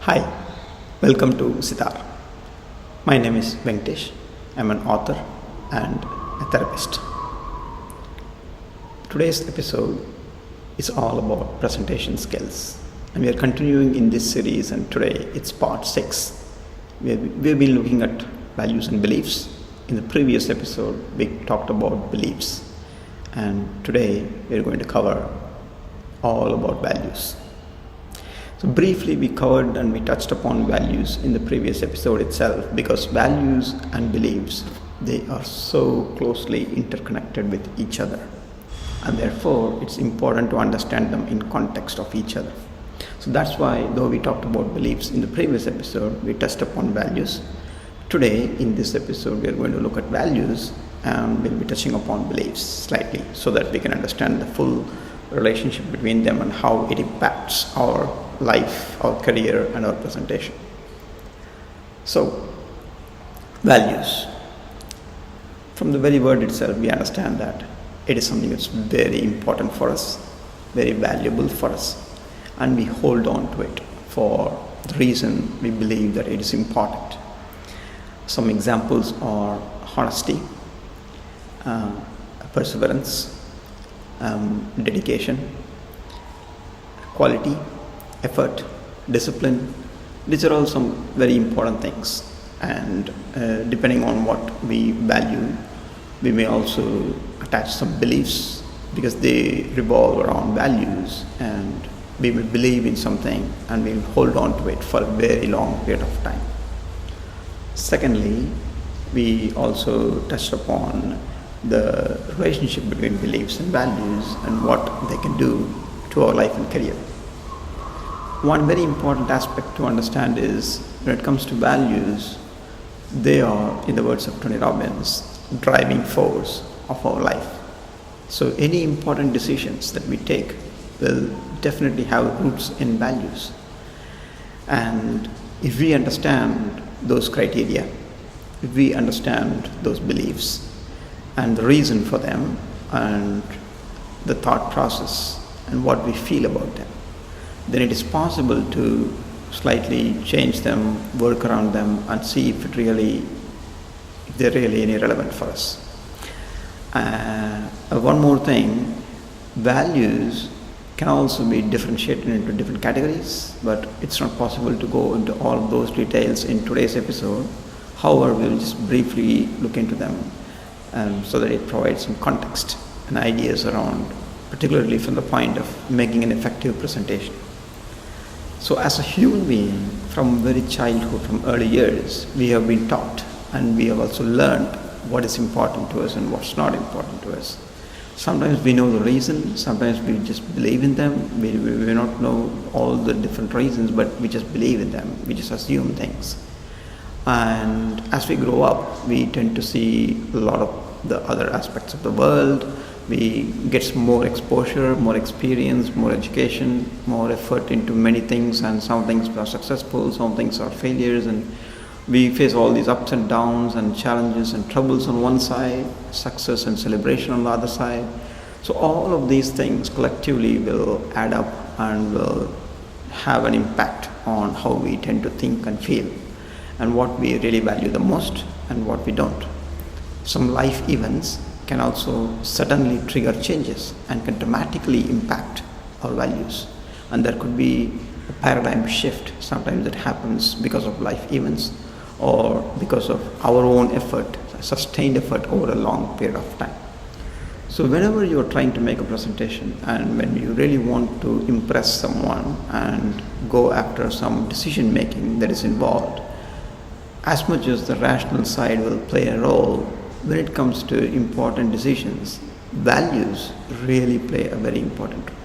Hi, welcome to Sehtar. My name is Venkdesh. I'm an author and a therapist. Today's episode is all about presentation skills, and we are continuing in this series, and today it's part 6. We've been looking at values and beliefs. In the previous episode, we talked about beliefs, and today we're going to cover all about values. So briefly we covered and we touched upon values in the previous episode itself, because values and beliefs, they are so closely interconnected with each other, and therefore it's important to understand them in context of each other. So that's why, though we talked about beliefs in the previous episode, we touched upon values. Today in this episode we are going to look at values and we'll be touching upon beliefs slightly, so that we can understand the full relationship between them and how it impacts our life, our career, and our presentation. So, values. From the very word itself, we understand that it is something that's very important for us, very valuable for us, and we hold on to it for the reason we believe that it is important. Some examples are honesty, perseverance, dedication, quality, effort, discipline. These are all some very important things, and depending on what we value, we may also attach some beliefs, because they revolve around values, and we will believe in something and we will hold on to it for a very long period of time. Secondly, we also touched upon the relationship between beliefs and values and what they can do to our life and career. One very important aspect to understand is, when it comes to values, they are, in the words of Tony Robbins, driving force of our life. So any important decisions that we take will definitely have roots in values. And if we understand those criteria, if we understand those beliefs and the reason for them and the thought process and what we feel about them, then it is possible to slightly change them, work around them, and see if they're really any relevant for us. One more thing, values can also be differentiated into different categories, but it's not possible to go into all of those details in today's episode. However, we'll just briefly look into them, so that it provides some context and ideas around, particularly from the point of making an effective presentation. So as a human being, from very childhood, from early years, we have been taught, and we have also learned what is important to us and what's not important to us. Sometimes we know the reason, sometimes we just believe in them. We may not know all the different reasons, but we just believe in them, we just assume things. And as we grow up, we tend to see a lot of the other aspects of the world. We get some more exposure, more experience, more education, more effort into many things, and some things are successful, some things are failures, and we face all these ups and downs and challenges and troubles on one side, success and celebration on the other side. So all of these things collectively will add up and will have an impact on how we tend to think and feel, and what we really value the most and what we don't. Some life events can also suddenly trigger changes and can dramatically impact our values. And there could be a paradigm shift sometimes that happens because of life events or because of our own effort, sustained effort over a long period of time. So whenever you are trying to make a presentation, and when you really want to impress someone and go after some decision making that is involved, as much as the rational side will play a role, when it comes to important decisions, values really play a very important role.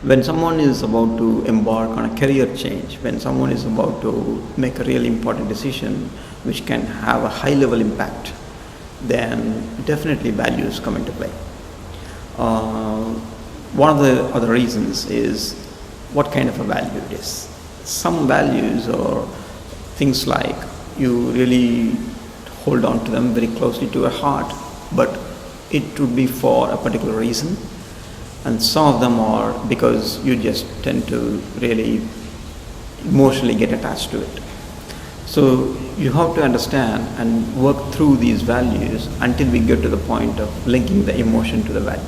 When someone is about to embark on a career change, when someone is about to make a really important decision which can have a high level impact, then definitely values come into play. One of the other reasons is what kind of a value it is. Some values are things like you really hold on to them very closely to your heart, but it would be for a particular reason. And some of them are because you just tend to really emotionally get attached to it. So you have to understand and work through these values until we get to the point of linking the emotion to the value.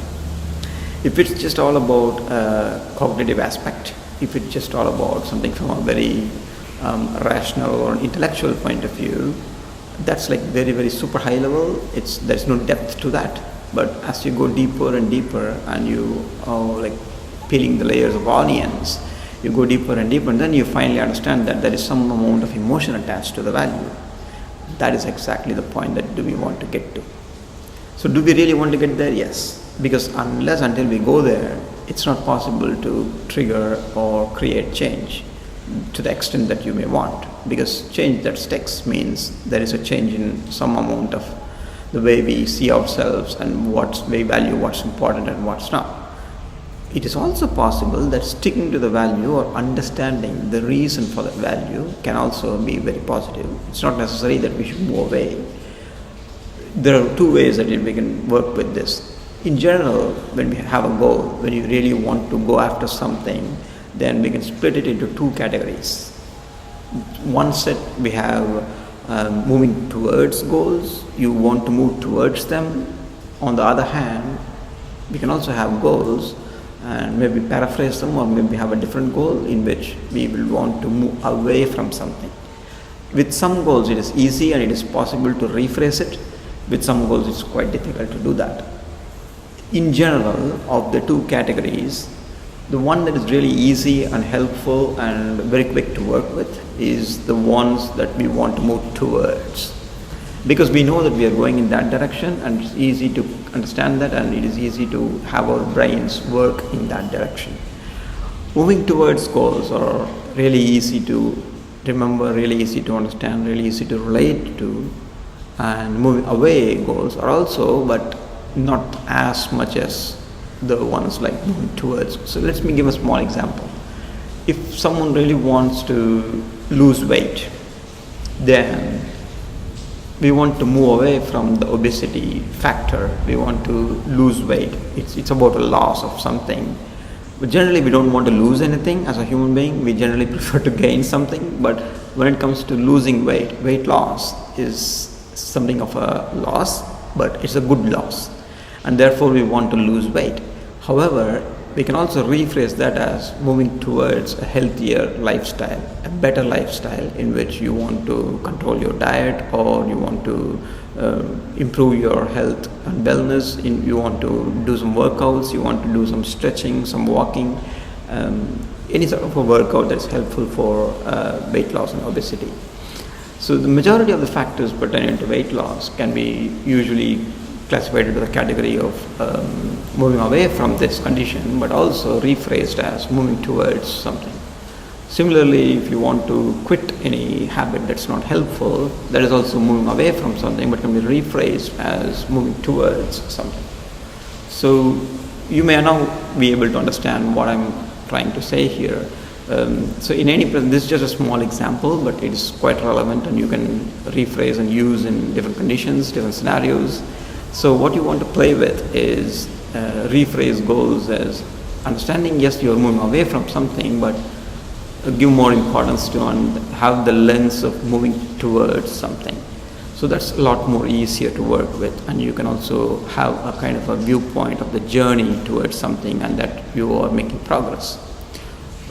If it's just all about a cognitive aspect, if it's just all about something from a very rational or intellectual point of view, that's like very, very super high level. There's no depth to that. But as you go deeper and deeper, and you like peeling the layers of onions, you go deeper and deeper, and then you finally understand that there is some amount of emotion attached to the value. That is exactly the point that do we want to get to. So do we really want to get there? Yes. Because until we go there, it's not possible to trigger or create change to the extent that you may want. Because change that sticks means there is a change in some amount of the way we see ourselves and what we value, what's important and what's not. It is also possible that sticking to the value or understanding the reason for that value can also be very positive. It's not necessary that we should move away. There are two ways that we can work with this. In general, when we have a goal, when you really want to go after something, then we can split it into two categories. One set we have moving towards goals. You want to move towards them. On the other hand, we can also have goals and maybe paraphrase them, or maybe have a different goal in which we will want to move away from something. With some goals it is easy and it is possible to rephrase it. With some goals it's quite difficult to do that. In general, of the two categories, the one that is really easy and helpful and very quick to work with is the ones that we want to move towards. Because we know that we are going in that direction, and it's easy to understand that, and it is easy to have our brains work in that direction. Moving towards goals are really easy to remember, really easy to understand, really easy to relate to, and moving away goals are also, but not as much as the ones like moving towards. So let me give a small example. If someone really wants to lose weight, then we want to move away from the obesity factor. We want to lose weight. It's about a loss of something. But generally we don't want to lose anything as a human being. We generally prefer to gain something. But when it comes to losing weight, weight loss is something of a loss, but it's a good loss. And therefore we want to lose weight. However, we can also rephrase that as moving towards a healthier lifestyle, a better lifestyle in which you want to control your diet, or you want to improve your health and wellness, you want to do some workouts, you want to do some stretching, some walking, any sort of a workout that's helpful for weight loss and obesity. So the majority of the factors pertaining to weight loss can be usually classified into the category of moving away from this condition, but also rephrased as moving towards something. Similarly, if you want to quit any habit that's not helpful, that is also moving away from something, but can be rephrased as moving towards something. So you may now be able to understand what I'm trying to say here. So in any present, this is just a small example, but it is quite relevant, and you can rephrase and use in different conditions, different scenarios. So what you want to play with is rephrase goals as understanding, yes, you're moving away from something, but give more importance to and have the lens of moving towards something. So that's a lot more easier to work with, and you can also have a kind of a viewpoint of the journey towards something, and that you are making progress.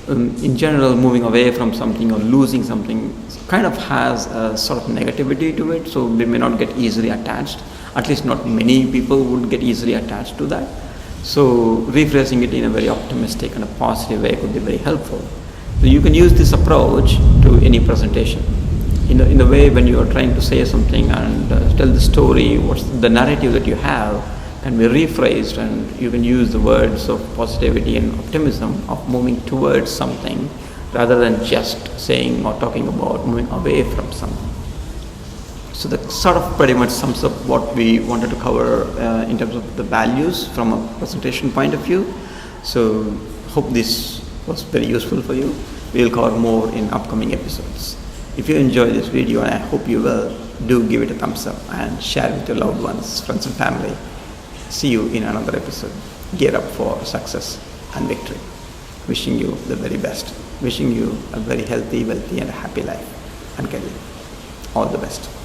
In general, moving away from something or losing something kind of has a sort of negativity to it, so we may not get easily attached. At least not many people would get easily attached to that. So rephrasing it in a very optimistic and a positive way could be very helpful. So you can use this approach to any presentation. In the way when you are trying to say something and tell the story, what's the narrative that you have can be rephrased, and you can use the words of positivity and optimism of moving towards something rather than just saying or talking about moving away from something. So that sort of pretty much sums up what we wanted to cover in terms of the values from a presentation point of view. So hope this was very useful for you. We'll cover more in upcoming episodes. If you enjoyed this video, and I hope you will, do give it a thumbs up and share it with your loved ones, friends and family. See you in another episode. Gear up for success and victory. wishing you the very best. Wishing you a very healthy, wealthy and happy life and career. All the best.